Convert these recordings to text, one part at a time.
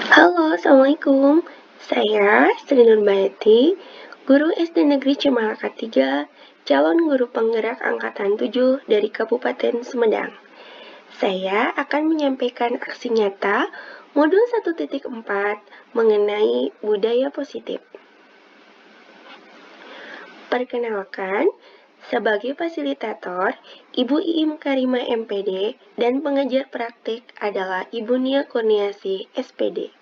Halo, Assalamualaikum. Saya Sri Nurbayati, guru SD Negeri Cimalakat 3, calon guru penggerak Angkatan 7 dari Kabupaten Sumedang. Saya akan menyampaikan aksi nyata modul 1.4 mengenai budaya positif. Perkenalkan, sebagai fasilitator, Ibu Iim Karima MPD dan pengajar praktik adalah Ibu Nia Kurniasi SPD.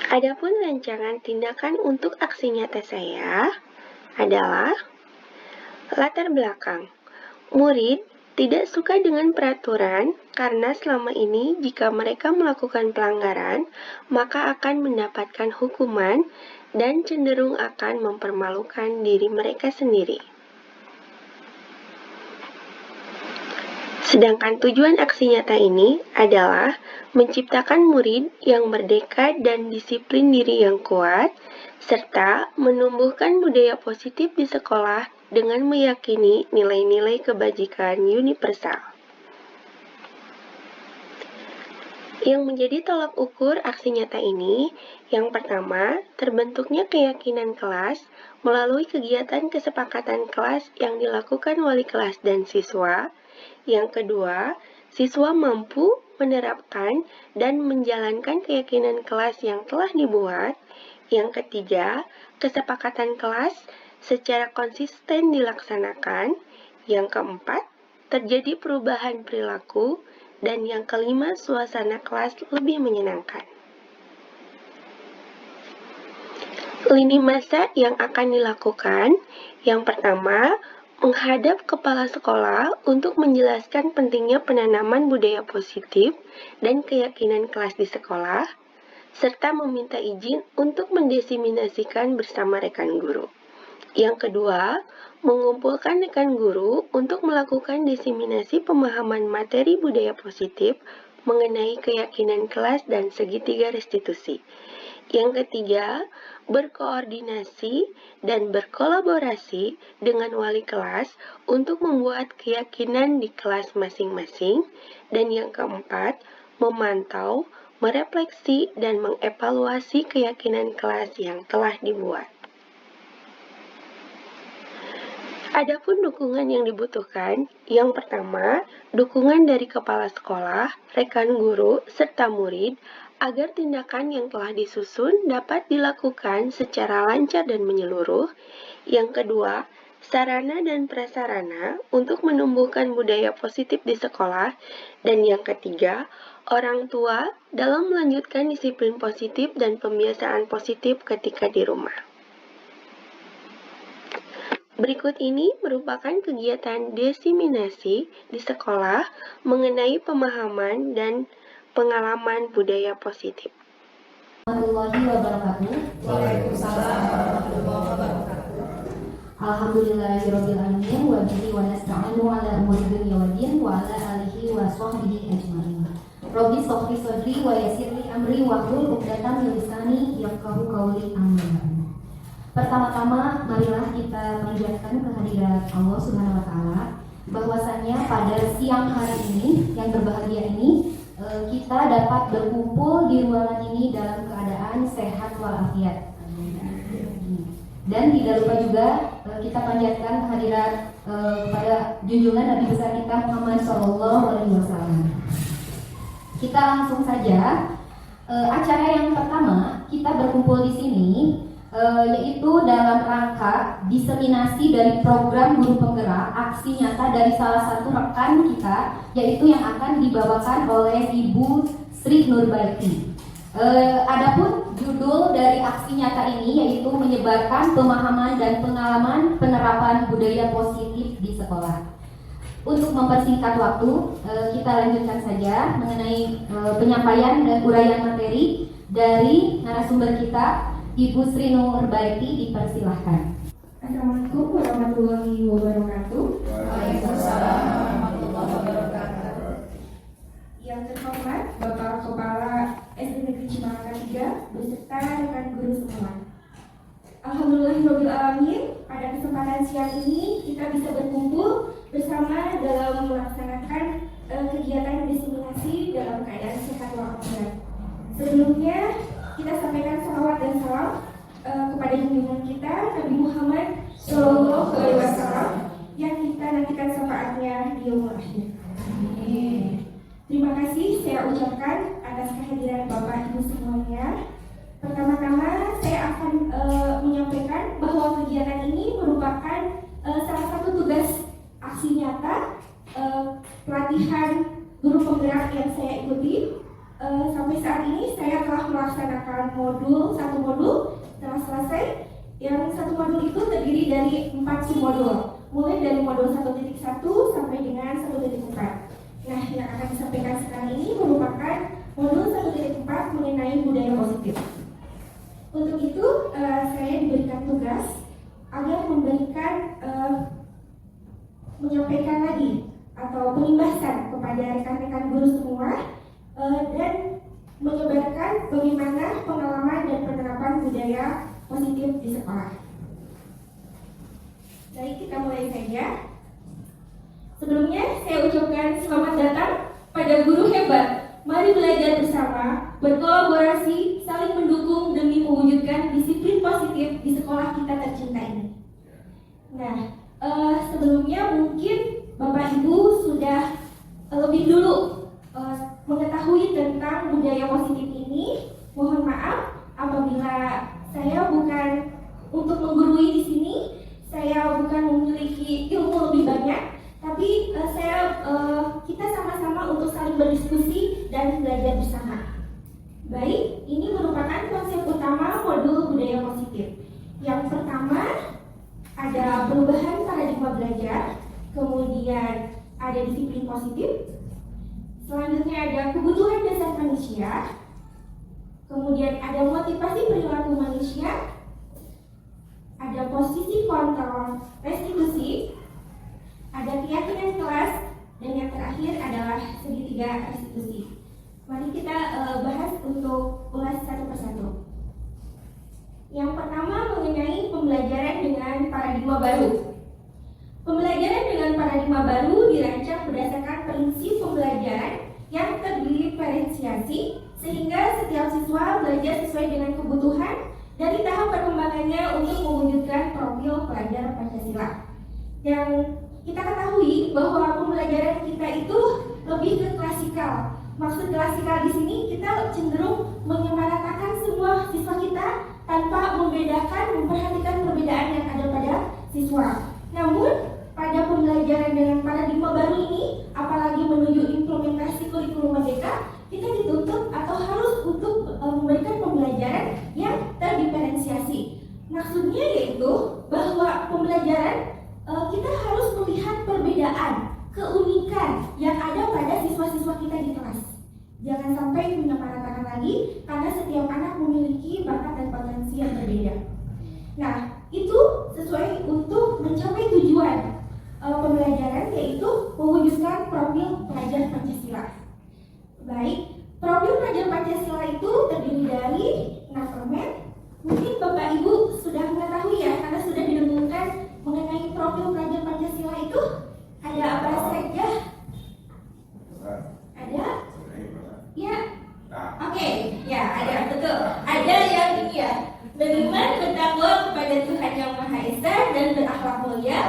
Adapun rancangan tindakan untuk aksi nyata saya adalah latar belakang. Murid tidak suka dengan peraturan karena selama ini jika mereka melakukan pelanggaran, maka akan mendapatkan hukuman dan cenderung akan mempermalukan diri mereka sendiri. Sedangkan tujuan aksi nyata ini adalah menciptakan murid yang merdeka dan disiplin diri yang kuat, serta menumbuhkan budaya positif di sekolah dengan meyakini nilai-nilai kebajikan universal. Yang menjadi tolak ukur aksi nyata ini, yang pertama, terbentuknya keyakinan kelas melalui kegiatan kesepakatan kelas yang dilakukan wali kelas dan siswa. Yang kedua, siswa mampu menerapkan dan menjalankan keyakinan kelas yang telah dibuat. Yang ketiga, kesepakatan kelas secara konsisten dilaksanakan. Yang keempat, terjadi perubahan perilaku. Dan yang kelima, suasana kelas lebih menyenangkan. Lini masa yang akan dilakukan, yang pertama, menghadap kepala sekolah untuk menjelaskan pentingnya penanaman budaya positif dan keyakinan kelas di sekolah, serta meminta izin untuk mendiseminasikan bersama rekan guru. Yang kedua, mengumpulkan rekan guru untuk melakukan diseminasi pemahaman materi budaya positif mengenai keyakinan kelas dan segitiga restitusi. Yang ketiga, berkoordinasi dan berkolaborasi dengan wali kelas untuk membuat keyakinan di kelas masing-masing. Dan yang keempat, memantau, merefleksi, dan mengevaluasi keyakinan kelas yang telah dibuat. Adapun dukungan yang dibutuhkan, yang pertama, dukungan dari kepala sekolah, rekan guru, serta murid, agar tindakan yang telah disusun dapat dilakukan secara lancar dan menyeluruh. Yang kedua, sarana dan prasarana untuk menumbuhkan budaya positif di sekolah. Dan yang ketiga, orang tua dalam melanjutkan disiplin positif dan pembiasaan positif ketika di rumah. Berikut ini merupakan kegiatan diseminasi di sekolah mengenai pemahaman dan pengalaman budaya positif. Warahmatullahi wabarakatuh. Waalaikumsalam warahmatullahi wabarakatuh. Alhamdulillahirabbil alamin wa bihi wa nasta'inu ala umuri dunya waddin wa ala alihi wa sahbihi ajmain. Rabbi shrah li sadri wa yassir li amri wahlul 'uqdatam min lisani yafqahu qawli. Amin. Pertama-tama marilah kita panjatkan kehadirat Allah Subhanahu wa taala bahwasanya pada siang hari ini yang berbahagia ini kita dapat berkumpul di ruangan ini dalam keadaan sehat walafiat. Dan tidak lupa juga kita panjatkan kehadirat kepada junjungan Nabi besar kita Muhammad SAW. Kita langsung saja acara yang pertama kita berkumpul di sini yaitu dalam rangka diseminasi dari program guru penggerak aksi nyata dari salah satu rekan kita, yaitu yang akan dibawakan oleh Ibu Sri Nurbayati. Adapun judul dari aksi nyata ini yaitu menyebarkan pemahaman dan pengalaman penerapan budaya positif di sekolah. Untuk mempersingkat waktu, kita lanjutkan saja mengenai penyampaian dan uraian materi dari narasumber kita, Ibu Sri Nurbayati, dipersilahkan. Assalamualaikum warahmatullahi wabarakatuh. Waalaikumsalam warahmatullahi wabarakatuh. Yang terhormat Bapak Kepala SD Negeri Cimalakat 3 beserta rekan guru semua. Alhamdulillahirabbil alamin, pada kesempatan siang ini kita bisa berkumpul bersama dalam melaksanakan kegiatan diseminasi dalam keadaan sehat walafiat. Sebelumnya kita sampaikan salawat dan salam kepada junjungan kita Nabi Muhammad SAW yang kita nantikan syafaatnya di yaumul akhir. Terima kasih saya ucapkan atas kehadiran Bapak Ibu semuanya. Pertama-tama saya akan menyampaikan bahwa kegiatan ini merupakan salah satu tugas aksi nyata pelatihan guru penggerak yang saya ikuti. Sampai saat ini saya telah melaksanakan satu modul setelah selesai. Yang satu modul itu terdiri dari 4 submodul, mulai dari modul 1.1 sampai dengan 1.4. Nah, yang akan disampaikan sekarang ini merupakan modul 1.4 mengenai budaya positif. Untuk itu, saya diberikan tugas agar menyampaikan lagi atau penimbasan kepada rekan-rekan guru semua dan menyebarkan bagaimana pengalaman dan penerapan budaya positif di sekolah. Baik, kita mulai saja. Sebelumnya, saya ucapkan selamat datang pada guru hebat. Mari belajar bersama, berkolaborasi, saling mendukung demi mewujudkan disiplin positif di sekolah kita tercinta ini. Nah, sebelumnya mungkin Bapak Ibu sudah lebih dulu mengetahui tentang budaya positif ini. Mohon maaf apabila saya bukan untuk menggurui di sini, saya bukan memiliki ilmu lebih banyak, tapi kita sama-sama untuk saling berdiskusi dan belajar bersama. Baik, ini merupakan konsep utama modul budaya positif. Yang pertama ada perubahan paradigma belajar, kemudian ada disiplin positif, selanjutnya ada kebutuhan dasar manusia, kemudian ada motivasi perilaku manusia, ada posisi kontrol restitusi, ada keyakinan kelas, dan yang terakhir adalah segitiga restitusi. Mari kita bahas untuk ulas satu persatu. Yang pertama mengenai pembelajaran dengan paradigma baru. Pembelajaran dengan paradigma baru dirancang berdasarkan prinsip pembelajaran yang terdiferensiasi sehingga setiap siswa belajar sesuai dengan kebutuhan dari tahap perkembangannya untuk mewujudkan profil pelajar Pancasila. Yang kita ketahui bahwa pembelajaran kita itu lebih ke klasikal. Maksud klasikal di sini kita cenderung menyamaratakan semua siswa kita tanpa memperhatikan perbedaan yang ada pada siswa. Namun pada pembelajaran dengan paradigma baru ini, apalagi menuju implementasi kurikulum merdeka, kita dituntut atau harus untuk memberikan pembelajaran yang terdiferensiasi. Maksudnya yaitu bahwa pembelajaran kita harus melihat perbedaan, keunikan yang ada pada siswa-siswa kita di kelas. Jangan sampai menyamaratakan lagi, karena setiap anak memiliki bakat dan potensi yang berbeda. Nah, itu sesuai untuk mencapai tujuan pembelajaran, yaitu mewujudkan profil pelajar Pancasila. Baik, profil pelajar Pancasila itu terdiri dari 6 elemen. Mungkin Bapak Ibu sudah mengetahui ya, karena sudah didengungkan mengenai profil pelajar Pancasila itu ada apa saja? Ada? Ya. Oke, ya ada, betul. Ada yang ini ya, beriman, bertakwa kepada Tuhan Yang Maha Esa dan berakhlak mulia,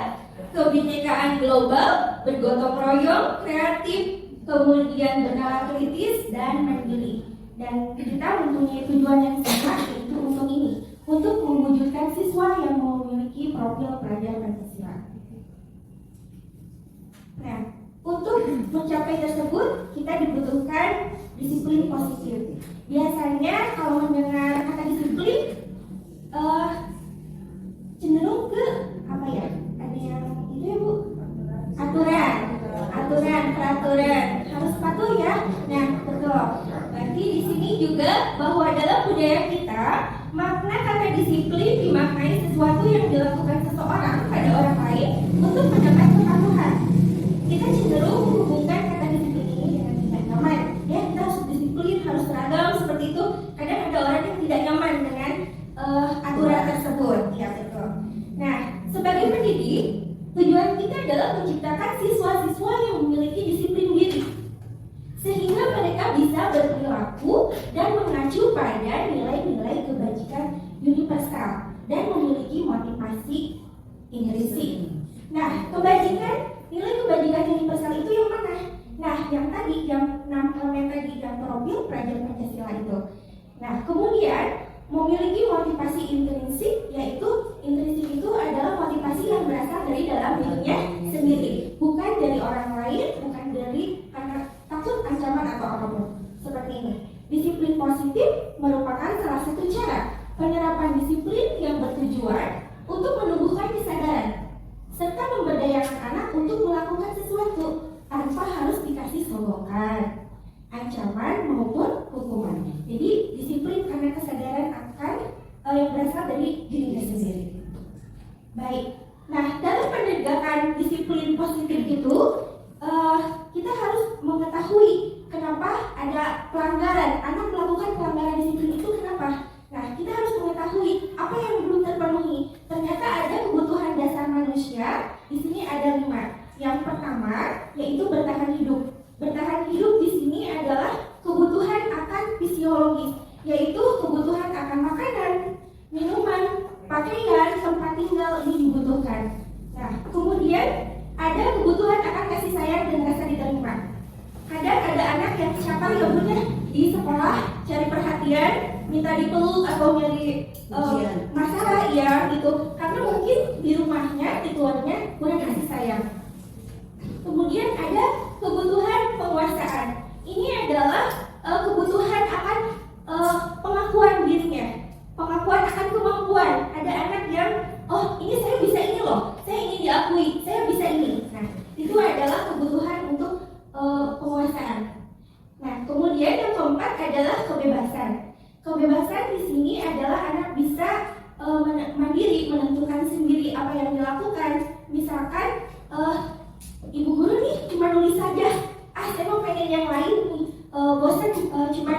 kebinekaan global, bergotong royong, kreatif, kemudian bernalar kritis dan mandiri. Dan kita mempunyai tujuan yang sama, yaitu untuk ini, untuk mewujudkan siswa yang memiliki profil pelajar Pancasila. Nah, untuk mencapai tersebut kita dibutuhkan disiplin positif. Biasanya kalau mendengar kata disiplin cenderung ke apa ya? Ada yang itu ya Bu? Peraturan harus patuh ya. Nah, betul. Berarti di sini juga bahwa dalam budaya kita makna kata disiplin dimaknai sesuatu yang dilakukan seseorang pada orang lain untuk mendapat kepatuhan. Kita cenderung menghubungkan kata disiplin ini dengan tidak nyaman. Ya, kita harus disiplin, harus seragam seperti itu. Kadang ada orang yang tidak nyaman dengan aturan tersebut. Ya, betul. Nah, sebagai pendidik, tujuan kita adalah menciptakan siswa-siswa yang memiliki disiplin diri, sehingga mereka mereka bisa berperilaku dan mengacu pada nilai-nilai kebajikan universal dan memiliki motivasi intrinsik. Nah, nilai kebajikan universal itu yang mana? Nah, yang tadi, yang 6 elemen tadi, yang profil pelajar Pancasila itu. Nah, kemudian memiliki motivasi intrinsik, yaitu intrinsik itu adalah motivasi yang berasal dari dalam dirinya sendiri, bukan dari orang lain, bukan dari karena takut ancaman atau apapun. Seperti ini. Disiplin positif merupakan salah satu cara penerapan disiplin yang bertujuan untuk menumbuhkan kesadaran serta memberdayakan anak untuk melakukan sesuatu tanpa harus dikasih sogokan, ancaman maupun hukuman. Jadi disiplin karena kesadaran akan yang berasal dari dirinya sendiri. Baik. Nah, dalam penegakan disiplin positif itu kita harus mengetahui kenapa ada pelanggaran, anak melakukan pelanggaran disiplin itu kenapa. Nah, kita harus mengetahui apa yang belum terpenuhi. Ternyata ada kebutuhan dasar manusia. Di sini ada 5. Yang pertama yaitu bertahan hidup. Bertahan hidup di sini adalah kebutuhan akan fisiologis, yaitu kebutuhan akan makanan, minuman, pakaian, tempat tinggal ini dibutuhkan. Nah, kemudian ada kebutuhan akan kasih sayang dan rasa diterima. Kadang ada anak yang siapa rambutnya di sekolah cari perhatian, minta dipeluk atau nyari masalah ya gitu, karena mungkin di rumahnya, di keluarganya kurang kasih sayang. Kemudian ada kebutuhan penguasaan. Ini adalah kebutuhan akan pengakuan dirinya, pengakuan akan kemampuan. Ada anak yang ini saya bisa ini loh, saya ingin diakui, saya bisa ini. Nah, itu adalah kebutuhan untuk penguasaan. Nah, kemudian yang keempat adalah kebebasan. Kebebasan di sini adalah anak bisa mandiri, menentukan sendiri apa yang dilakukan. Misalkan ibu guru nih cuma nulis saja, saya mau pengen yang lain nih, bosan cuma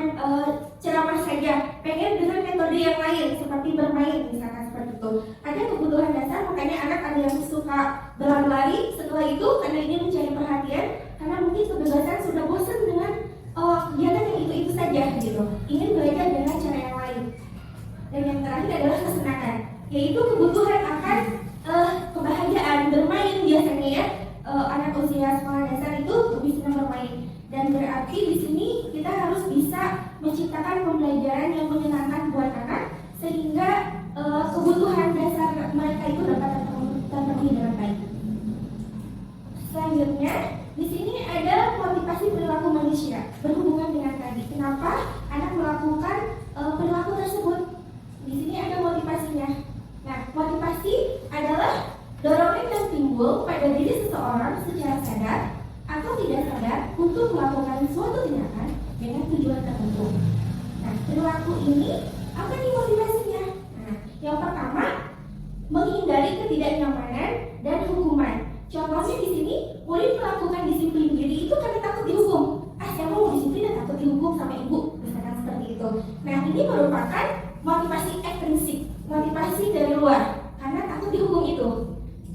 ceramah saja, pengen dengan metode yang lain seperti bermain misalkan seperti itu. Ada kebutuhan dasar, makanya anak ada yang suka berlari-lari setelah itu karena ingin mencari perhatian, karena mungkin kebebasan sudah bosan dengan kegiatan yang itu saja gitu, ingin belajar dengan cara yang lain. Dan yang terakhir adalah kesenangan, yaitu kebutuhan akan kebahagiaan, bermain biasanya ya. Anak usia sekolah dasar itu lebih senang bermain, dan berarti di sini kita harus bisa menciptakan pembelajaran yang menyenangkan buat anak sehingga kebutuhan dasar mereka itu dapat terpenuhi dengan baik. Selanjutnya di sini ada motivasi perilaku manusia berhubungan dengan tadi. Kenapa anak melakukan perilaku tersebut? Di sini ada motivasinya. Nah, motivasi adalah dorongan yang timbul pada diri seseorang secara sadar atau tidak sadar untuk melakukan suatu tindakan dengan tujuan tertentu. Nah, perilaku ini apa nih motivasinya? Nah, yang pertama, menghindari ketidaknyamanan dan hukuman. Contohnya di sini, murid melakukan disiplin diri itu karena takut dihukum. Saya mau disiplin dan takut dihukum sama ibu, misalkan seperti itu. Nah, ini merupakan motivasi ekstrinsik, motivasi dari luar karena takut dihukum itu.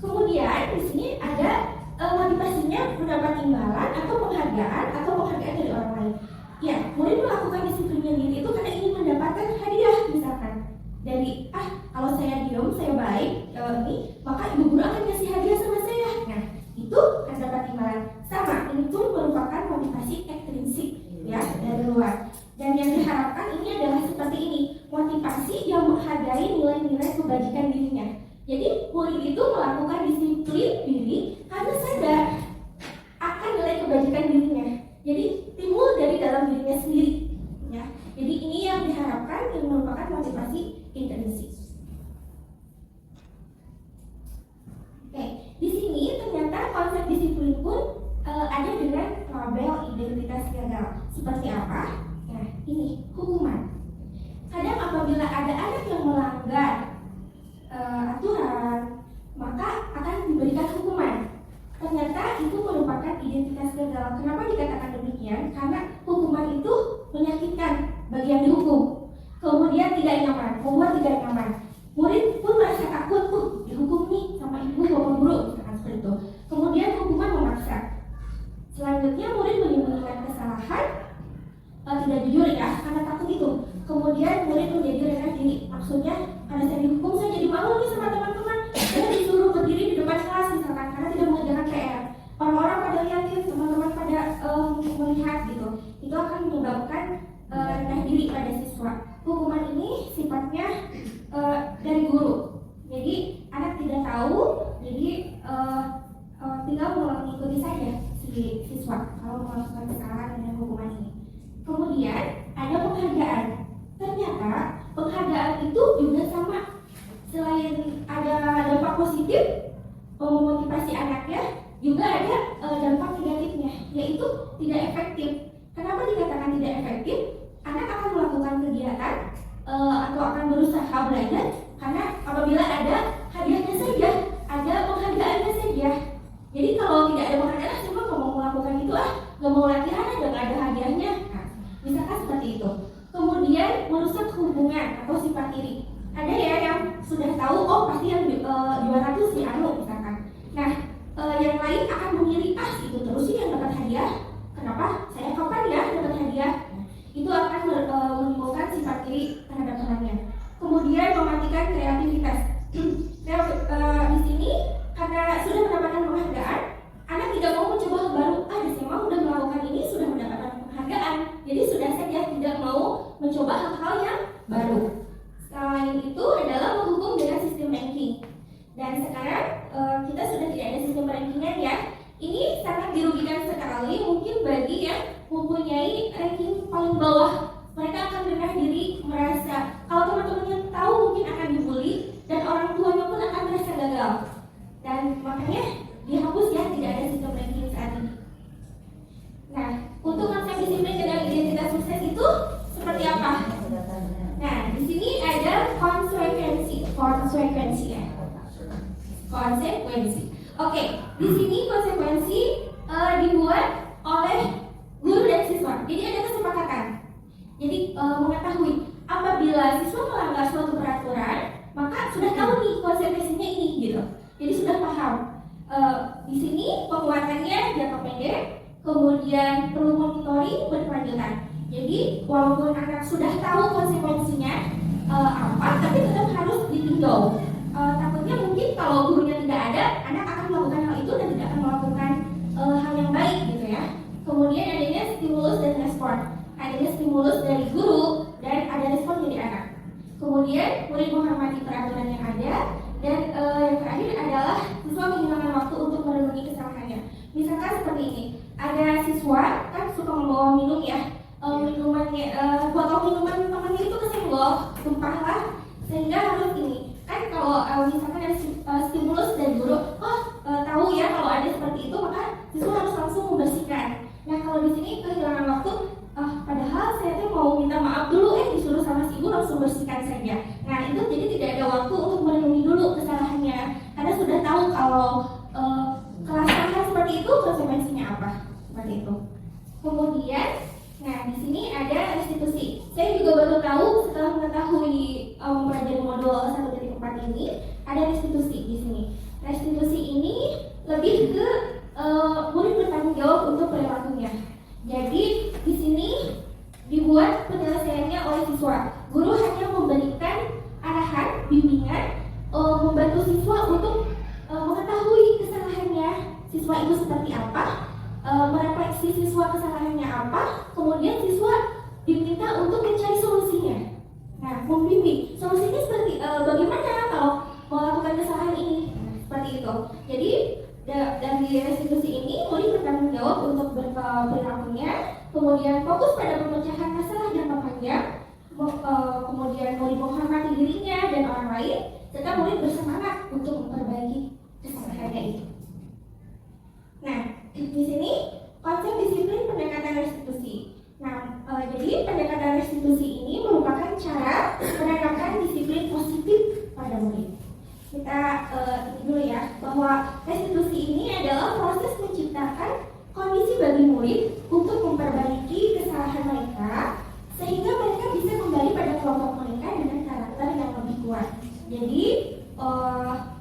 Kemudian di sini ada motivasinya mendapat imbalan atau penghargaan dari orang lain. Ya, murid melakukan disiplinnya diri itu karena ingin mendapatkan hadiah misalkan dari kalau saya diam, saya baik maka ibu guru akan kasih hadiah sama saya. Nah, itu akan dapat imbalan. Sama, ini pun merupakan motivasi ekstrinsik ya dari luar. Dan yang diharapkan ini adalah seperti ini, motivasi yang menghargai nilai-nilai kebajikan dirinya. Jadi murid itu melakukan disiplin diri karena sadar akan nilai kebajikan dirinya. Jadi timbul dari dalam dirinya sendiri. Ya. Jadi ini yang diharapkan yang merupakan motivasi intrinsik. Oke, di sini ternyata konsep disiplin pun ada dengan label identitas gagal. Seperti apa? Nah, ini hukuman. Kadang apabila ada anak yang melanggar aturan, maka akan diberikan hukuman. Ternyata itu merupakan identitas gagal. Kenapa dikatakan demikian? Karena hukuman itu menyakitkan bagi yang dihukum. Kemudian tidak nyaman, membuat tidak nyaman. Murid pun merasa takut, dihukum nih sama ibu, bapak guru, misalkan seperti itu. Kemudian hukuman memaksa. Selanjutnya murid menyembunyikan kesalahan tidak jujur ya, karena takut itu. Kemudian murid menjadi rendah diri. Maksudnya karena saya dihukum, saya jadi malu nih sama teman-teman. Saya disuruh berdiri di depan kelas misalkan karena tidak mengerjakan PR. Orang-orang pada lihatin, teman-teman pada melihat gitu. Itu akan menyebabkan rendah diri pada siswa. Hukuman ini sifatnya dari guru. Jadi anak tidak tahu, jadi tinggal mengikuti saja si siswa kalau melakukan kesalahan dengan hukuman ini. Kemudian ada penghargaan. Ternyata penghargaan itu juga sama. Selain ada dampak positif memotivasi anaknya, juga ada dampak negatifnya, yaitu tidak efektif. Kenapa dikatakan tidak efektif? Anak akan melakukan kegiatan atau akan berusaha belajar karena apabila ada hadiahnya saja, ada penghargaannya saja. Jadi kalau tidak ada penghargaan, cuma nggak mau melakukan itu nggak mau latihan ada nggak ada hadiahnya. Nah, misalkan seperti itu. Kemudian merusak hubungan atau sifat iri. Ada ya yang sudah tahu, oh pasti yang juara itu si Anu misalkan. Nah, yang lain akan mengiri, itu terus sih yang dapat hadiah. Kenapa? Saya kapan ya dapat hadiah? Itu akan menimbulkan sifat iri terhadap temannya. Kemudian mematikan kreativitas. Di sini karena sudah mendapatkan penghargaan, anak tidak mau mencoba hal baru. Saya udah melakukan ini sudah mendapatkan penghargaan, jadi sudah saja tidak mau mencoba hal-hal yang baru. Selain itu adalah menghukum dengan sistem ranking. Dan sekarang kita sudah tidak ada sistem rankingan ya. Ini sangat dirugikan sekali mungkin bagi yang mempunyai ranking paling bawah. Mereka akan rendah diri, merasa kalau teman-temannya tahu mungkin akan dibully dan orang tuanya pun akan merasa gagal. Dan makanya dihapus ya, tidak ada sistem ranking saat ini. Nah, untuk konsep disiplin dengan identitas sukses itu seperti apa? Nah, di sini ada konsekuensi ya. Konsekuensi. Oke, di sini konsekuensi dibuat oleh guru dan siswa. Jadi ada kesepakatan. Jadi mengetahui apabila siswa melanggar suatu peraturan, maka sudah tahu nih konsekuensinya ini gitu. Jadi sudah paham. Di sini penguatannya jangka pendek, kemudian perlu monitoring berkelanjutan. Jadi walaupun anak sudah tahu konsekuensinya apa, tapi tetap harus ditinjau. Takutnya mungkin kalau gurunya tidak ada, anak akan melakukan hal itu dan tidak akan melakukan hal yang baik gitu ya. Kemudian adanya stimulus dan respon. Adanya stimulus dari guru dan ada respon dari anak. Kemudian murid menghormati peraturan yang ada dan yang terakhir adalah siswa kehilangan waktu untuk merenungi kesalahannya. Misalkan seperti ini, ada siswa kan suka membawa minum ya, minumannya, botol minuman temannya itu kesenggol, tumpahlah, sehingga harus ini. Kan kalau misalkan ada stimulus dari guru, tahu ya kalau ada seperti itu, maka siswa harus langsung membersihkan. Nah kalau di sini kehilangan waktu, padahal saya tuh mau minta maaf dulu, disuruh sama si ibu langsung bersihkan saja. Nah itu jadi tidak ada waktu untuk merenungi dulu kesalahannya, karena sudah tahu kalau kesalahan seperti itu konsekuensinya apa, seperti itu. Kemudian, nah di sini ada restitusi. Saya juga baru tahu setelah mengetahui mempelajari modul 1.4 ini ada restitusi di sini. Restitusi ini lebih ke murid bertanggung jawab untuk perilakunya. Jadi di sini dibuat penyelesaiannya oleh siswa. Guru hanya memberikan arahan, bimbingan, membantu siswa untuk mengetahui kesalahannya siswa itu seperti apa, merefleksi siswa kesalahannya apa, kemudian siswa diminta untuk mencari solusinya. Nah, membimbing solusinya seperti bagaimana kalau melakukan kesalahan ini, seperti itu. Jadi dari restitusi ini murid bertanggung jawab untuk berperilakunya, kemudian fokus pada pemecahan masalah jangka panjang, kemudian murid menghormati dirinya dan orang lain, serta murid bersemangat untuk memperbaiki kesalahannya itu. Nah, di sini konsep disiplin pendekatan restitusi. Nah, jadi pendekatan restitusi ini merupakan cara menanamkan disiplin positif pada murid. Kita ini dulu ya, bahwa restitusi ini adalah proses menciptakan kondisi bagi murid untuk memperbaiki kesalahan mereka, sehingga mereka bisa kembali pada kelompok mereka dengan karakter yang lebih kuat. Jadi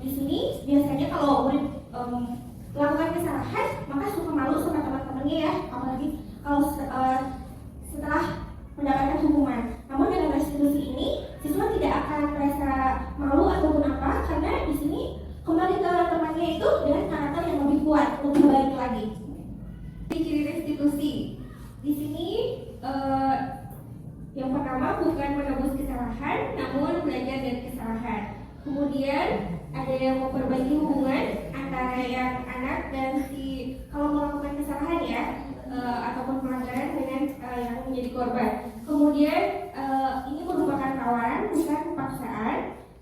di sini biasanya kalau murid melakukan kesalahan, maka suka malu sama teman-temannya ya, apalagi kalau setelah Di sini yang pertama bukan menebus kesalahan, namun belajar dari kesalahan. Kemudian ada yang memperbaiki hubungan antara yang anak dan si kalau melakukan kesalahan ya ataupun pelanggaran dengan yang menjadi korban. Kemudian ini merupakan tawaran bukan paksaan.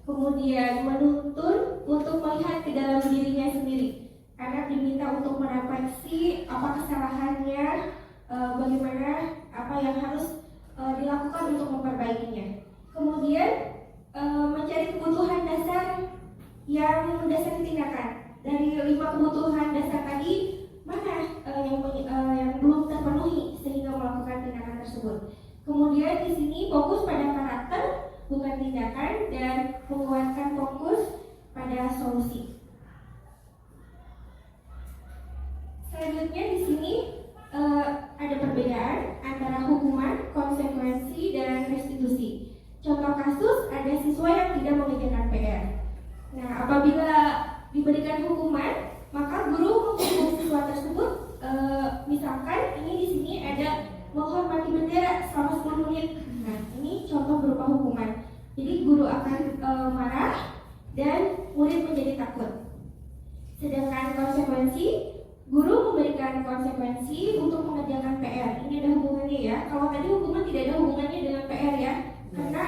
Kemudian menuntun untuk melihat ke dalam dirinya sendiri. Anak diminta untuk merefleksi apa kesalahannya, bagaimana apa yang harus dilakukan untuk memperbaikinya. Kemudian mencari kebutuhan dasar yang mendasari tindakan. Dari 5 kebutuhan dasar tadi, mana yang belum terpenuhi sehingga melakukan tindakan tersebut. Kemudian di sini fokus pada karakter bukan tindakan dan menguatkan fokus pada solusi. Selanjutnya di sini ada perbedaan antara hukuman, konsekuensi, dan restitusi. Contoh kasus ada siswa yang tidak mengerjakan PR. Nah, apabila diberikan hukuman, maka guru menghukum siswa tersebut. Misalkan ini di sini ada menghormati bendera selama 10 menit. Nah, ini contoh berupa hukuman. Jadi guru akan marah dan murid menjadi takut. Sedangkan konsekuensi, guru memberikan konsekuensi untuk mengerjakan PR. Ini ada hubungannya ya. Kalau tadi hukuman tidak ada hubungannya dengan PR ya, karena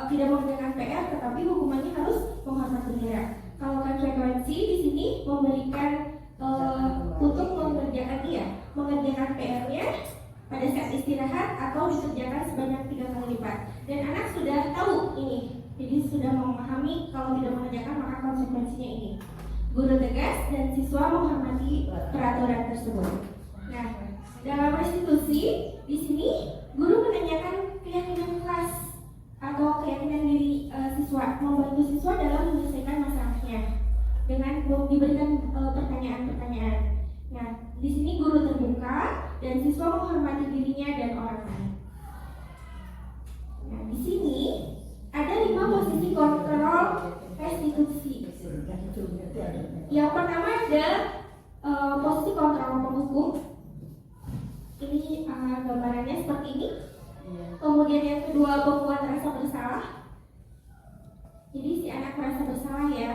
tidak mengerjakan PR, tetapi hukumannya harus menghormati bendera. Kalau konsekuensi di sini memberikan untuk mengerjakan PR-nya pada saat istirahat atau dikerjakan sebanyak 3 kali lipat. Dan anak sudah tahu ini, jadi sudah memahami kalau tidak mengerjakan maka konsekuensinya ini. Guru tegas dan siswa menghormati peraturan tersebut. Nah, dalam restitusi di sini guru menanyakan keyakinan kelas atau keyakinan diri siswa, membantu siswa dalam menyelesaikan masalahnya dengan diberikan pertanyaan-pertanyaan. Nah, di sini guru terbuka dan siswa menghormati dirinya dan orang lain. Nah, di sini ada 5 posisi kontrol restitusi. Yang pertama ada posisi kontrol penghukum. Ini gambarannya seperti ini. Kemudian yang kedua pembuat rasa bersalah. Jadi si anak merasa bersalah ya.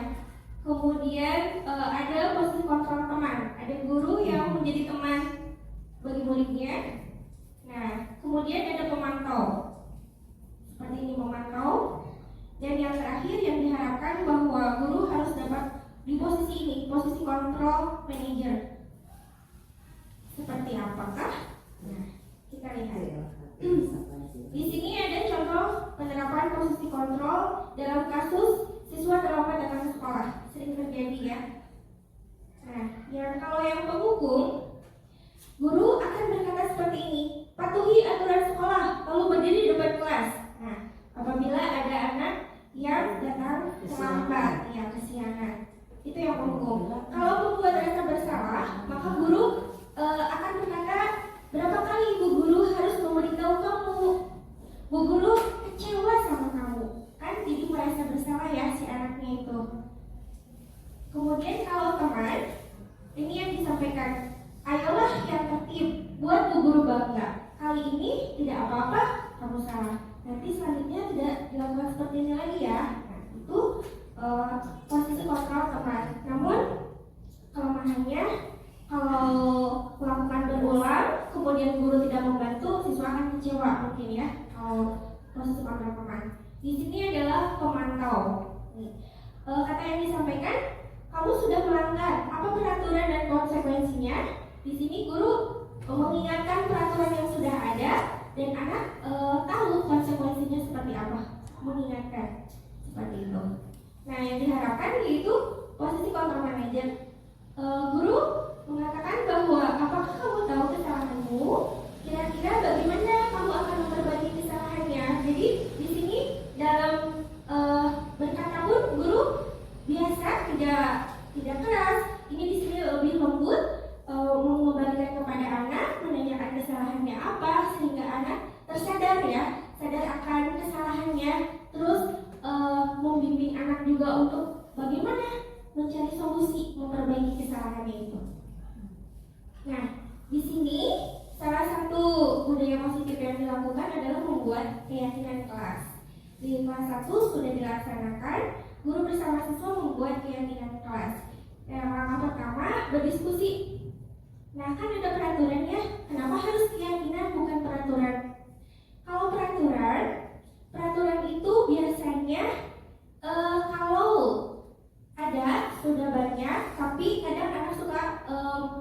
Kemudian ada posisi kontrol teman. Ada guru yang menjadi teman bagi muridnya. Nah, kemudian ada pemantau. Seperti ini memantau. Dan yang terakhir yang diharapkan bahwa guru harus dapat di posisi ini, posisi kontrol manager. Seperti apakah? Nah, kita lihat. Di sini ada contoh penerapan posisi kontrol dalam kasus siswa terlambat datang ke sekolah. Sering terjadi ya. Nah, kalau yang penghukum, guru akan berkata seperti ini, patuhi aturan sekolah, lalu berdiri di depan kelas. Nah, apabila ada anak yang datang terlambat, ya kesiangan, itu yang penghukum. Kalau membuat rasa bersalah, maka guru akan berkata, berapa kali ibu guru harus memberitahu kamu, bu guru kecewa sama kamu, kan jadi merasa bersalah ya si anaknya itu. Kemudian kalau teman, ini yang disampaikan, ayolah yang tertib, buat bu guru bangga. Kali ini tidak apa-apa, kamu salah. Nanti selanjutnya tidak dilakukan seperti ini lagi ya. Nah, itu posisi kontrol teman. Namun kelemahannya kalau melakukan berulang, kemudian guru tidak membantu, siswa akan kecewa mungkin ya. Kalau posisi kontrol teman. Di sini adalah pemantau. Kata yang disampaikan, kamu sudah melanggar. Apa peraturan dan konsekuensinya? Di sini guru mengingatkan peraturan yang sudah ada dan anak tahu konsekuensinya seperti apa. Mengingatkan seperti itu. Nah, yang diharapkan yaitu posisi kontrol manager. Guru mengatakan bahwa apakah kamu tahu kesalahanmu? Kira-kira bagaimana kamu akan memperbaiki kesalahannya? Jadi di sini dalam berkata pun guru biasa tidak keras. Ini di sini lebih lembut, mengembalikan kepada anak, menanyakan kesalahannya apa sehingga anak tersadar ya, sadar akan kesalahannya. Terus membimbing anak juga untuk bagaimana mencari solusi memperbaiki kesalahannya itu. Nah, di sini salah satu budaya positif yang dilakukan adalah membuat keyakinan kelas. Di kelas 1 sudah dilaksanakan, guru bersama siswa membuat keyakinan kelas. Yang langkah pertama, berdiskusi. Nah, kan ada peraturannya, kenapa harus keyakinan bukan peraturan? Kalau peraturan itu biasanya kalau ada sudah banyak, tapi kadang anak suka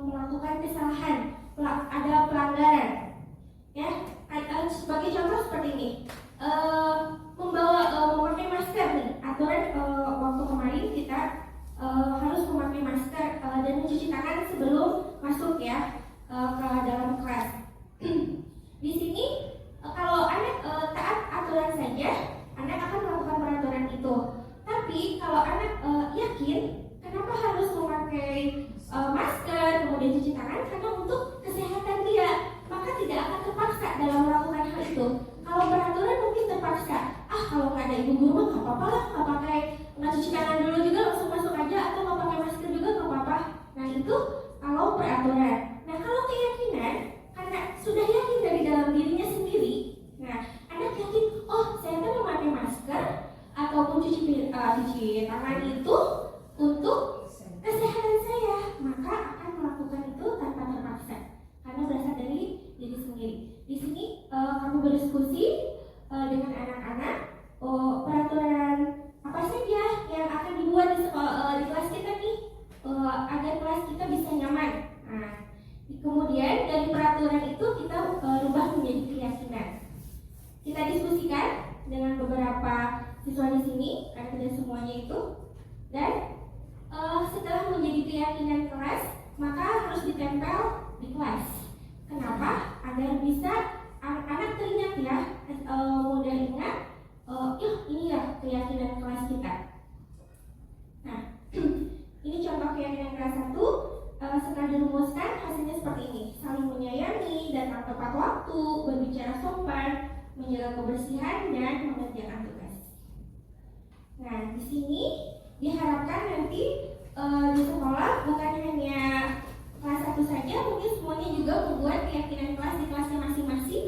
melakukan kesalahan, ada pelanggaran. Ya, sebagai contoh seperti ini, memakai masker nih. Aturan waktu kemarin kita harus memakai masker dan mencuci tangan sebelum masuk ya ke dalam kelas. Di sini kalau anak taat aturan saja, anak akan melakukan peraturan itu. Tapi kalau anak yakin, kenapa harus memakai masker, kemudian cuci tangan? Karena untuk kesehatan dia, maka tidak akan terpaksa dalam melakukan hal itu. Kalau peraturan mungkin terpaksa. Kalau nggak ada ibu guru nggak apa-apa lah, nggak cuci tangan dulu juga langsung masuk aja, atau nggak pakai masker juga nggak apa-apa. Nah itu kalau peraturan. Nah kalau keyakinan, karena sudah yakin dari dalam dirinya sendiri, nah anak yakin, saya kan memakai masker ataupun cuci tangan itu untuk kesehatan saya, maka akan melakukan itu tanpa terpaksa karena berasal dari diri sendiri. Di sini kamu berdiskusi dengan anak-anak, peraturan apa saja yang akan dibuat di kelas kita nih, agar kelas kita bisa nyaman. Nah, kemudian dari peraturan itu kita rubah menjadi keyakinan. Kita diskusikan dengan beberapa siswa di sini, karena tidak semuanya itu, dan setelah menjadi keyakinan kelas, maka harus ditempel di kelas. Kenapa? Agar bisa anak teringat ya, mudah ingat, ini ya keyakinan kelas kita. Nah, ini contoh keyakinan kelas 1. Setelah dirumuskan, hasilnya seperti ini: saling menyayangi, datang tepat waktu, berbicara sopan, menjaga kebersihan, dan mengerjakan tugas. Nah, di sini diharapkan nanti di sekolah bukan hanya kelas 1 saja, mungkin semuanya juga membuat keyakinan kelas di kelasnya masing-masing.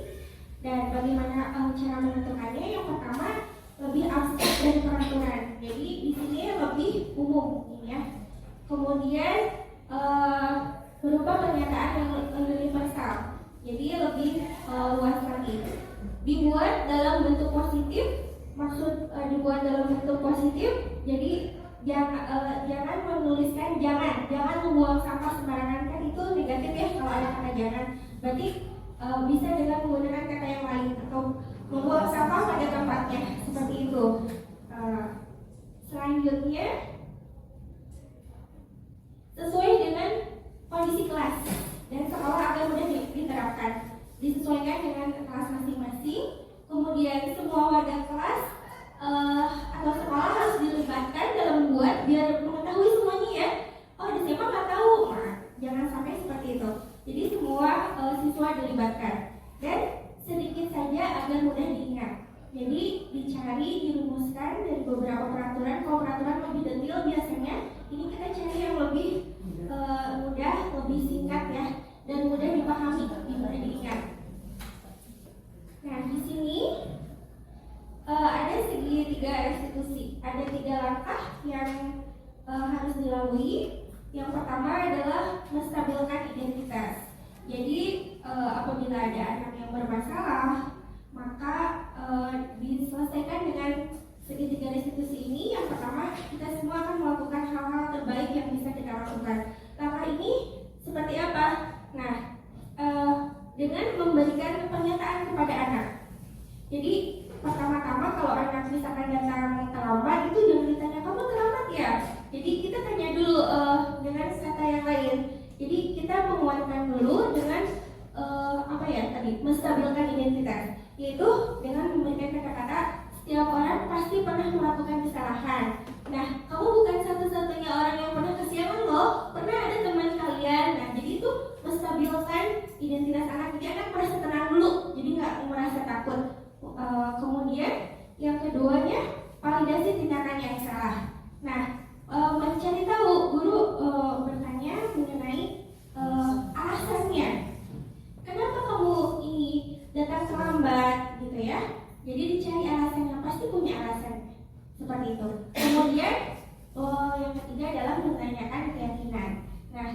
Dan bagaimana cara menentukannya? Yang pertama, lebih abstrak dari peraturan. Jadi di sini lebih umum ini ya. Kemudian berupa pernyataan yang universal. Jadi lebih luas lagi. Dibuat dalam bentuk positif. Maksud dibuat dalam bentuk positif. Jadi jangan menuliskan jangan membuang sampah sembarangan, kan itu negatif ya kalau ada kata jangan. Berarti bisa dengan menggunakan kata yang lain atau membuang sampah pada tempatnya seperti itu. Selanjutnya, sesuai dengan kondisi kelas dan sekolah agar mudah diterapkan, disesuaikan dengan kelas masing-masing. Kemudian semua warga kelas atau sekolah harus dilibatkan dalam membuat, biar mengetahui semuanya ya. Di SMA nggak tahu, jangan sampai seperti itu. Jadi semua siswa dilibatkan dan sedikit saja agar mudah diingat. Jadi dicari, dirumuskan dari beberapa peraturan. Kalau peraturan lebih detail biasanya, ini kita cari yang lebih mudah, lebih singkat ya, dan mudah dipahami, mudah diingat. Nah di sini ada segitiga restitusi. Ada 3 langkah yang harus dilalui. Yang pertama adalah menstabilkan identitas. Jadi apabila ada anak yang bermasalah, maka diselesaikan dengan segitiga restitusi ini. Yang pertama, kita semua akan melakukan hal-hal terbaik yang bisa kita lakukan. Langkah ini seperti apa? Nah, dengan memberikan pernyataan kepada anak. Jadi pertama-tama kalau anak misalkan datang terlambat, itu jangan ditanya kamu terlambat ya. Jadi kita tanya dulu dengan kata yang lain. Jadi kita menguatkan dulu dengan menstabilkan identitas, yaitu dengan memberikan kata-kata setiap orang pasti pernah melakukan kesalahan. Nah, kamu bukan satu-satunya orang yang pernah kesiangan loh, pernah ada teman kalian. Nah, jadi itu menstabilkan identitas anak. Jadi anak merasa tenang dulu, jadi nggak merasa takut. Kemudian yang keduanya, validasi tindakan yang salah. Nah, mencari tahu, guru bertanya mengenai alasannya. Kenapa kamu ini Seperti itu. Kemudian yang ketiga adalah menanyakan keyakinan. Nah,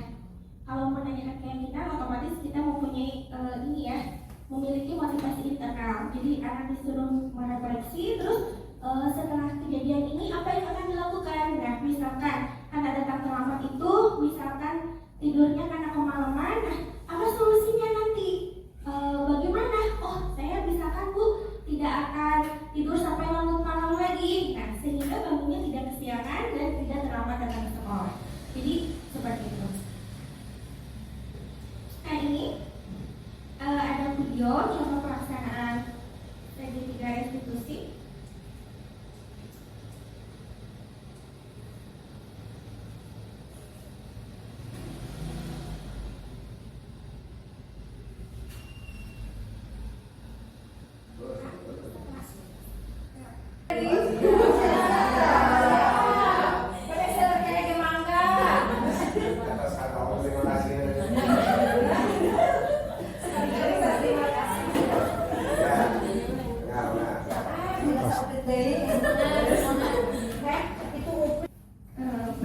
kalau menanyakan keyakinan otomatis kita mempunyai memiliki motivasi internal. Jadi anak disuruh merefleksi, terus setelah kejadian ini apa yang akan dilakukan? Nah, misalkan anak datang terlambat itu, misalkan tidurnya karena kemalaman, nah apa solusinya nanti? Bagaimana? Oh, saya misalkan Bu tidak akan tidur sampai larut malam lagi. Nah, sehingga bangunnya tidak kesiangan dan tidak terlambat datang ke sekolah. Jadi seperti itu. Nah, ini ada video contoh pelaksanaan segitiga restitusi.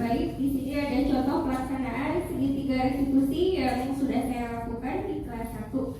Baik, di sini ada contoh pelaksanaan segitiga restitusi yang sudah saya lakukan di kelas 1.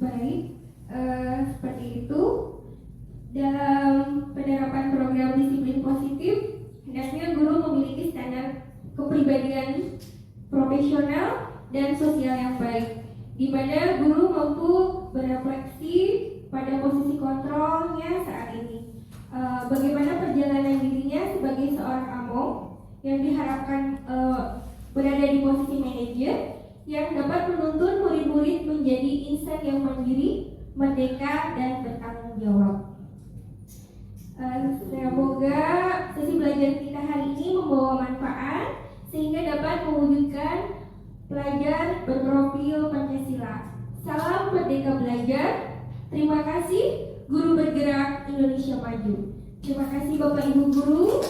Baik, seperti itu. Dalam penerapan program disiplin positif, hendaknya guru memiliki standar kepribadian profesional dan sosial yang baik, di mana guru mampu berefleksi pada posisi kontrolnya saat ini. Bagaimana perjalanan dirinya sebagai seorang among yang diharapkan berada di posisi manajer yang dapat menuntun murid-murid menjadi insan yang mandiri, merdeka, dan bertanggung jawab. Semoga sesi belajar kita hari ini membawa manfaat sehingga dapat mewujudkan pelajar berprofil Pancasila. Salam Merdeka Belajar. Terima kasih. Guru Bergerak Indonesia Maju. Terima kasih Bapak Ibu Guru.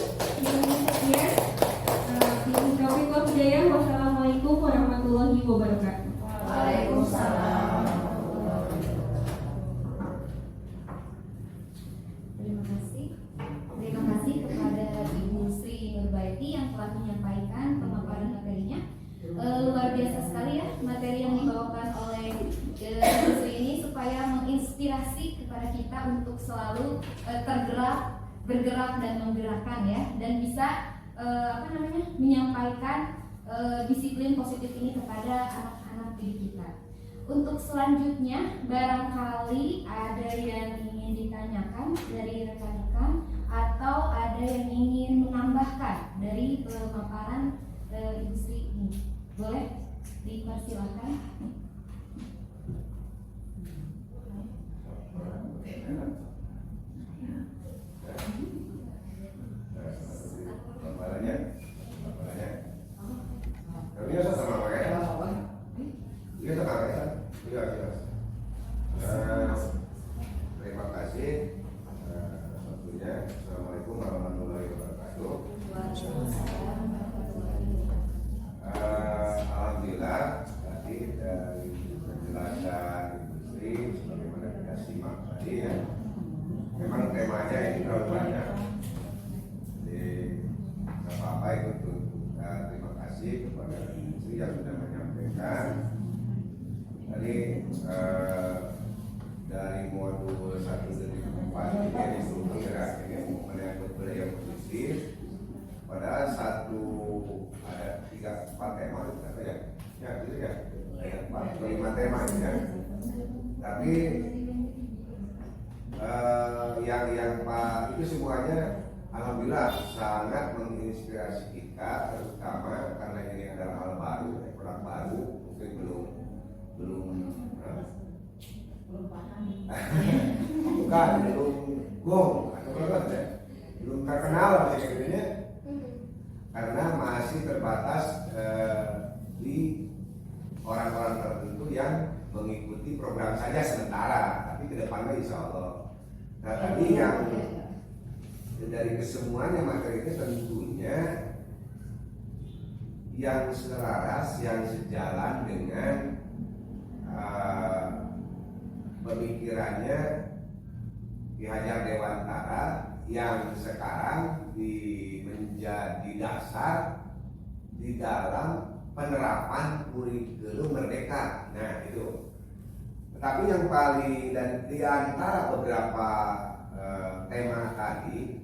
Wassalamualaikum warahmatullahi wabarakatuh. Waalaikumsalam. Terima kasih kepada Ibu Sri Nurbaiti yang telah menyampaikan pemaparan materinya. Luar biasa sekali ya materi yang dibawakan oleh Ibu Sri ini, supaya menginspirasi kepada kita untuk selalu tergerak bergerak dan menggerakkan ya, dan bisa menyampaikan disiplin positif ini kepada anak-anak didik kita. Untuk selanjutnya, barangkali ada yang ingin ditanyakan dari rekan-rekan atau ada yang ingin menambahkan dari pemaparan Ibu Sri ini. Boleh dipersilakan. Terima kasih. Tentunya Assalamualaikum warahmatullahi wabarakatuh. Alhamdulillah tadi dari penjelasan industri sebagaimana kita simak tadi ya, memang temanya ini terlalu banyak. Jadi apa-apa itu terima kasih kepada industri yang sudah menyampaikan. Tadi dari modul 1 dari 4 ini struktur gerak ini menyangkut budaya positif. Padahal ada 3-4 tema itu ya, gitu ya, ada 4-5 tema ya. Tapi yang Pak itu semuanya alhamdulillah sangat menginspirasi kita, terutama karena ini adalah hal baru, produk baru, mungkin belum bukan belum gong atau belum terkenal sebenarnya, karena masih terbatas di orang-orang tertentu yang mengikuti program saja sementara, tapi kedepannya insya Allah. Nah tadi yang dari kesemuanya materi itu tentunya yang selaras, yang sejalan dengan pemikirannya Ki Hajar Dewantara yang sekarang menjadi dasar di dalam penerapan kurikulum merdeka. Nah itu. Tetapi yang paling dan di antara beberapa tema tadi,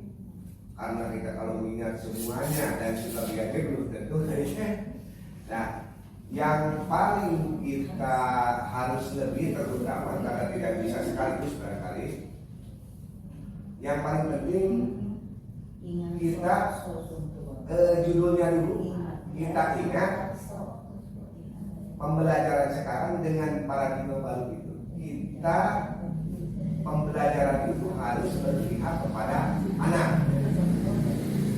karena kita kalau mengingat semuanya dan sebagiannya belum tentu, nah yang paling kita harus lebih terutama karena tidak bisa sekaligus barangkali, yang paling penting kita judulnya dulu kita ingat pembelajaran sekarang dengan paradigma baru itu. Kita pembelajaran itu harus berpihak kepada anak.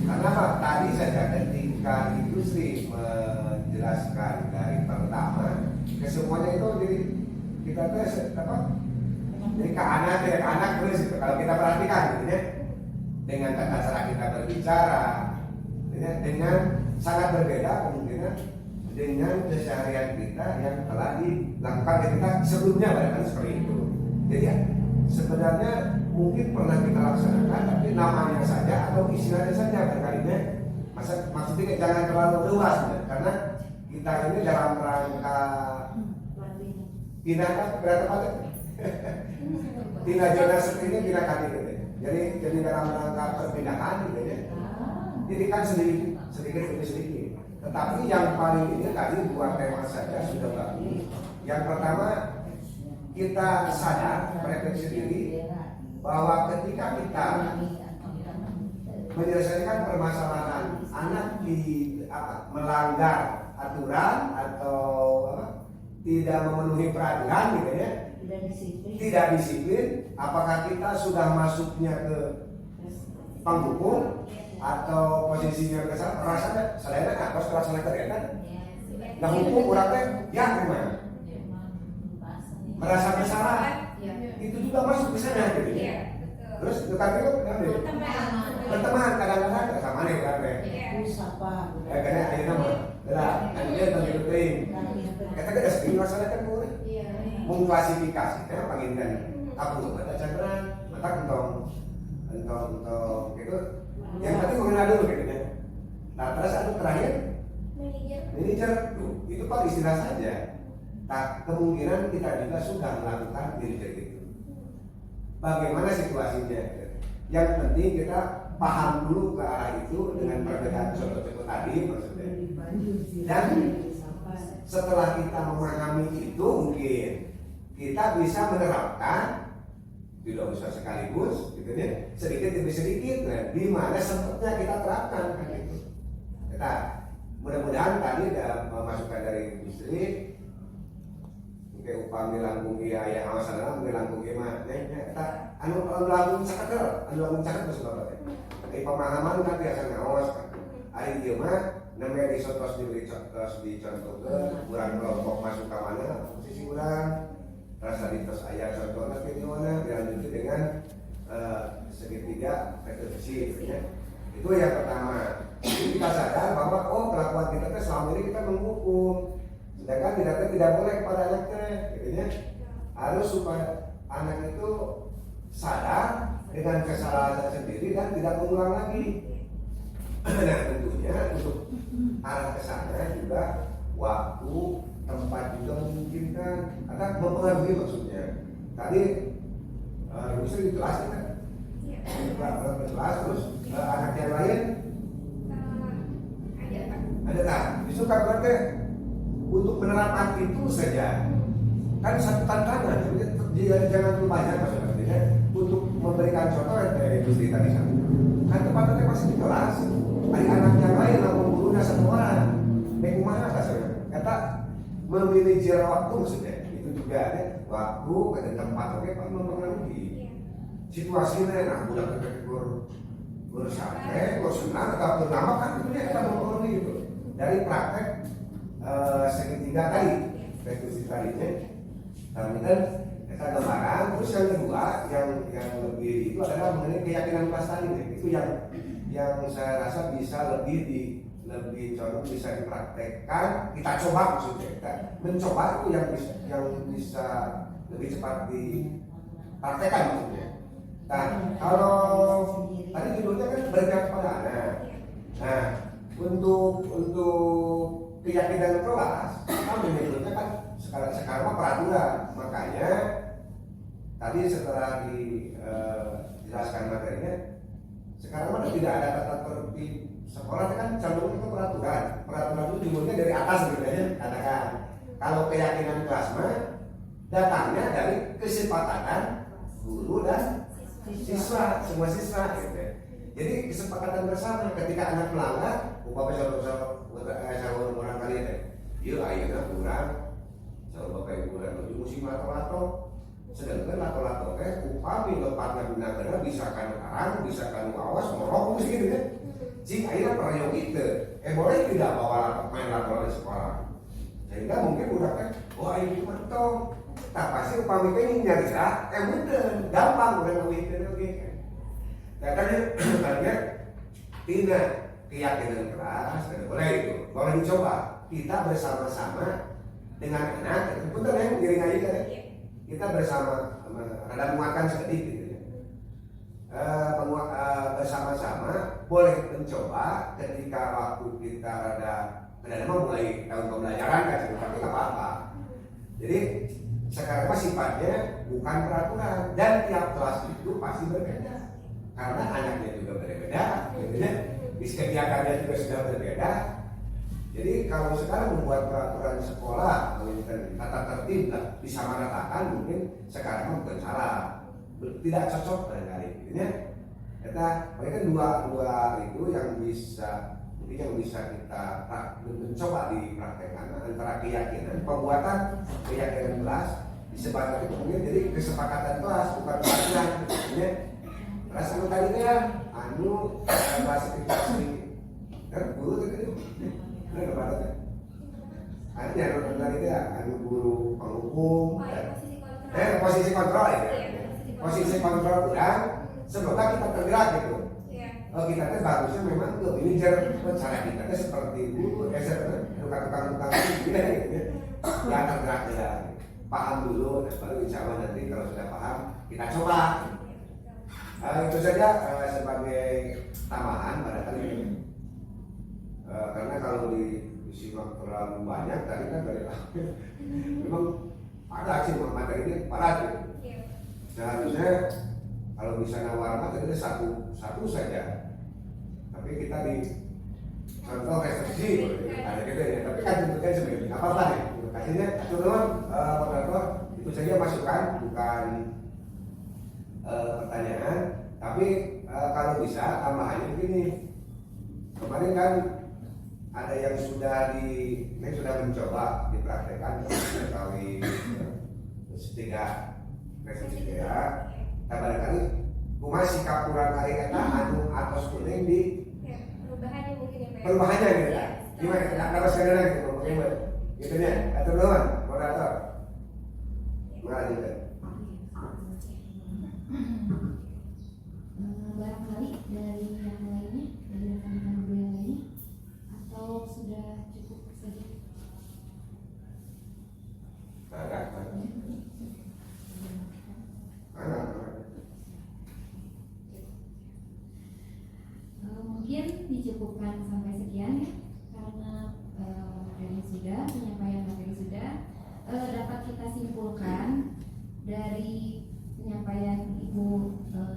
Karena apa? Tadi saja ketika industri menjelaskan dari pertama ke semuanya itu, jadi kita tes apa? Jadi ke anak terus kalau kita perhatikan gitu ya, dengan tata cara kita berbicara, ya, dengan sangat berbeda kemungkinan dengan keseharian kita yang telah dilakukan ketika sebelumnya, barangkali seperti itu. Jadi ya, sebenarnya mungkin pernah kita laksanakan, tapi namanya saja atau istilahnya saja barangkalinya. Maksudnya jangan terlalu luas, karena kita ini dalam rangka pindah berapa kali? Pindah zonasi ini pindah kali gitu. Jadi dalam rangka perpindahan gitu ya. Jadi kan sedikit demi sedikit. Tetapi yang paling ini tadi dua tema saja sudah bagus. Yang pertama, kita sadar refleksi diri bahwa ketika kita menyelesaikan permasalahan anak melanggar aturan atau tidak memenuhi peraturan gitu ya, tidak disiplin, apakah kita sudah masuknya ke penghukum atau posisinya ke rasanya selain atau setelah selesai kegiatan nah hukum orangnya ya gimana merasa bersalah itu juga masuk ke sana gitu ya. Terus tukang itu berteman kadang-kadang sama nih kan ya karena ada nama lah kan dia tentang itu kita kan sering melaksanakan boleh memklasifikasi ya panggilkan aku baca cakran mata kentong itu yang tadi mengenal dulu gitu ya. Nah terus ada terakhir manajer itu pak istilah saja. Nah kemungkinan kita juga sudah melakukan manajer itu. Bagaimana situasinya? Yang penting kita paham dulu ke arah itu dengan perbedaan contoh-contoh tadi maksudnya. Dan setelah kita memahami itu mungkin kita bisa menerapkan, tidak usah sekaligus gitu ya, sedikit demi sedikit, nah, di mana sempatnya kita terapkan kan itu. Kita mudah-mudahan tadi ada masukan dari industri. Kayak upami langkung ya awas sana langkung mah kita anu langkung caket terus bapak teh. Dari pemahaman kan biasa ngawas kan. Ari ieu mah namanya disotos dicontohkeun urang kelompok masuk ke mana posisi urang rasa ditos aya contohna ke mana dilanjutkan dengan segitiga retribusi ya. Itu yang pertama. Jadi kita sadar bahwa kelakuan kita selama ini kita menghukum. Sedangkan tidak boleh kepada anaknya, gitu ya. Harus supaya anak itu sadar dengan kesalahan sendiri dan tidak mengulang lagi. Nah tentunya untuk arah ke sana juga waktu, tempat juga memungkinkan, karena mempengaruhi maksudnya. Tadi bisa dijelasin kan? Jelas terus anak yang lain ada tak? Justru berarti untuk menerapkan itu saja kan satu tantangan, jadi jangan terlalu banyak maksudnya untuk memberikan contoh dari industri tadi kan tempatnya masih di kelas ada anak yang lain yang membunuhnya satu orang kumaha kasarnya kata memilih jarak waktu maksudnya itu juga ada waktu dan tempat oke pak mempengaruhi situasinya nah budak gur sampai gur senang atau lama kan itu dia akan mempengaruhi gitu dari praktek segitiga tadi restitusi tadinya dan kita gambaran terus yang kedua yang lebih itu adalah mengenai keyakinan kelas tadi itu yang saya rasa bisa lebih condong bisa dipraktekkan kita coba maksudnya kita mencoba itu yang bisa lebih cepat dipraktekkan maksudnya. Nah kalau tadi judulnya kan berpihak kepada anak. Nah untuk keyakinan kelas kan menyebutnya kan sekarang peraturan makanya tadi setelah dijelaskan materinya sekarang mana tidak ada tata tertib sekolah kan cenderung itu peraturan itu dimulai dari atas sebenarnya katakan kalau keyakinan kelas mah datangnya dari kesepakatan guru dan siswa semua siswa gitu. Jadi kesepakatan bersama ketika anak melanggar upamanya saya orang kali ini iya ayeuna kurang saya bapak ibu dan lebih musim lato-lato sedangkan lato-lato upami lepatnya gunakan bisa kan karang bisa kan awas morok mesti gitu kan jika ayeuna perayaan itu boleh tidak bawa main lato di sekolah sehingga mungkin udah kan wah ini mantap tak pasti upami ini nyari bener gampang udah ngawin oke nah kan tidak keyakinan keras dan boleh itu boleh dicoba kita bersama-sama dengan anak betul ya giring aja kan kita bersama ada muakan sedikit gitu ya bersama-sama boleh mencoba ketika waktu kita ada mulai tahun pembelajaran kan tapi nggak apa-apa jadi sekarang sifatnya bukan peraturan dan tiap kelas itu pasti berbeda karena anaknya juga berbeda gitu ya kebiasaannya juga sudah berbeda. Jadi kalau sekarang membuat peraturan sekolah, tata tertib disamaratakan mungkin sekarang bukan salah, tidak cocok barangkali. Intinya, mereka dua itu yang bisa kita mencoba dipraktekkan antara keyakinan, pembuatan keyakinan kelas disebarkan itu mungkin jadi kesepakatan kelas bukan peraturan. Rasa tadi ya, klasifikasi kan guru itu kan kepada ada yang tadi ya guru penghukum posisi kontrol ya posisi kontrol kurang semoga kita tergerak gitu kita kan bagusnya memang tuh ini cara kita seperti guru tukang-tukang gitu ya tergerak ya paham dulu baru insya Allah nanti kalau sudah paham kita coba. Itu saja sebagai tambahan pada kali ini. Karena kalau disimak terlalu banyak tadi kan dari memang ada sih materi ini parah gitu. Seharusnya Kalau misalnya warna kita satu saja, tapi kita di contoh restriksi ada gitu ya, tapi kan bentuknya seperti apa apa nih? Kasihnya teman-teman moderator itu saja masukan, bukan pertanyaan, tapi kalau bisa tambahannya begini. Kemarin kan ada yang sudah mencoba dipraktekkan melalui tiga restriksi ya. Nah, barangkali masih kapuran hari eta anu atos kuning di perubahannya mungkin ya Pak. perubahannya gitu kan. Gimana? Terus kadang gitu bagaimana? Gitu ya. Atur nuhun, moderator. Lanjutkan. Barangkali dari yang lainnya, dari rekan-rekan guru yang lainnya, atau sudah cukup saja? Mungkin dicukupkan sampai sekian ya, karena materi sudah, penyampaian materi sudah, dapat kita simpulkan dari penyampaian Ibu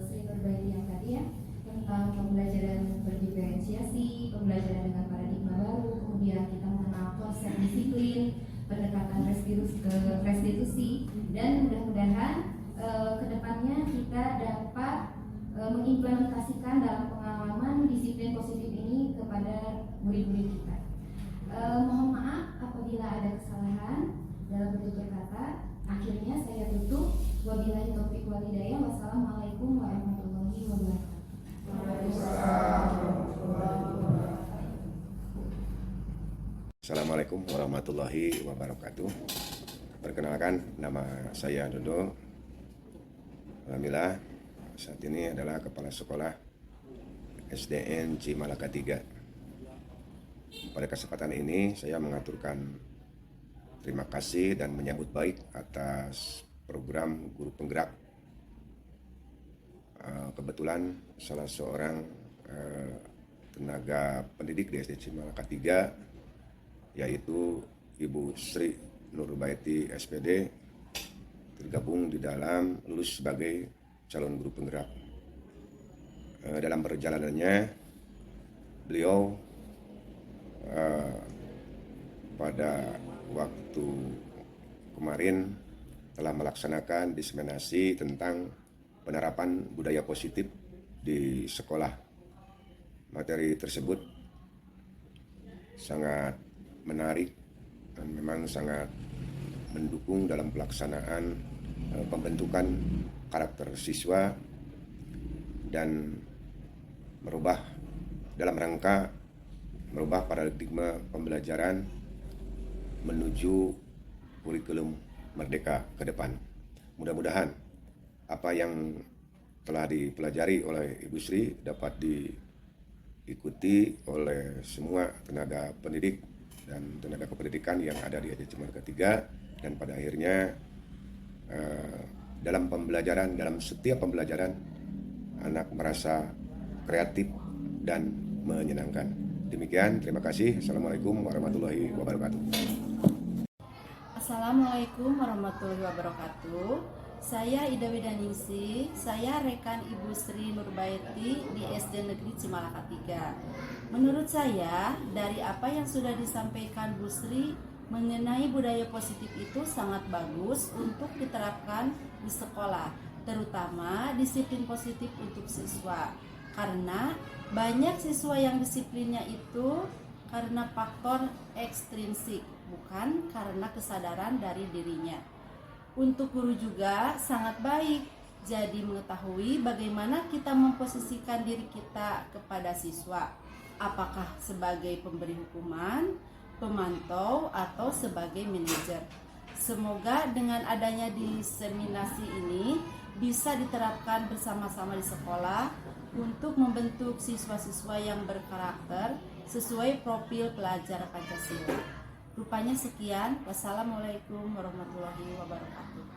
Sri Nurbaiti yang tadi ya, tentang pembelajaran berdiferensiasi, pembelajaran dengan paradigma baru, kemudian kita mengenal konsep disiplin, pendekatan restitusi, dan mudah-mudahan kedepannya kita dapat mengimplementasikan dalam pengalaman disiplin positif ini kepada murid-murid kita. Mohon maaf apabila ada kesalahan dalam bertutur kata. Akhirnya saya tutup. Wabillahi taufiq wal hidayah. Wassalamualaikum warahmatullahi wabarakatuh. Assalamualaikum warahmatullahi wabarakatuh. Perkenalkan, nama saya Dodo. Alhamdulillah, saat ini adalah Kepala Sekolah SDN Cimalaka 3. Pada kesempatan ini saya mengaturkan terima kasih dan menyambut baik atas program Guru Penggerak. Kebetulan salah seorang tenaga pendidik di SDN Cimalaka 3, yaitu Ibu Sri Nurbaiti SPD, tergabung di dalam lulus sebagai calon guru penggerak. Dalam perjalanannya beliau pada waktu kemarin telah melaksanakan diseminasi tentang penerapan budaya positif di sekolah. Materi tersebut sangat menarik dan memang sangat mendukung dalam pelaksanaan pembentukan karakter siswa dan merubah dalam rangka merubah paradigma pembelajaran menuju kurikulum merdeka ke depan. Mudah-mudahan apa yang telah dipelajari oleh Ibu Sri dapat diikuti oleh semua tenaga pendidik dan tenaga kependidikan yang ada di SDN Cimalaka 3, dan pada akhirnya dalam setiap pembelajaran anak merasa kreatif dan menyenangkan. Demikian, terima kasih. Assalamualaikum warahmatullahi wabarakatuh. Assalamualaikum warahmatullahi wabarakatuh. Saya Ida Widaningsih, saya rekan Ibu Sri Nurbaiti di SD Negeri Cimalaka 3. Menurut saya, dari apa yang sudah disampaikan Bu Sri mengenai budaya positif itu sangat bagus untuk diterapkan di sekolah, terutama disiplin positif untuk siswa. Karena banyak siswa yang disiplinnya itu karena faktor ekstrinsik, bukan karena kesadaran dari dirinya. Untuk guru juga sangat baik, jadi mengetahui bagaimana kita memposisikan diri kita kepada siswa, apakah sebagai pemberi hukuman, pemantau, atau sebagai manajer. Semoga dengan adanya diseminasi ini bisa diterapkan bersama-sama di sekolah untuk membentuk siswa-siswa yang berkarakter sesuai profil pelajar Pancasila. Rupanya sekian. Wassalamualaikum warahmatullahi wabarakatuh.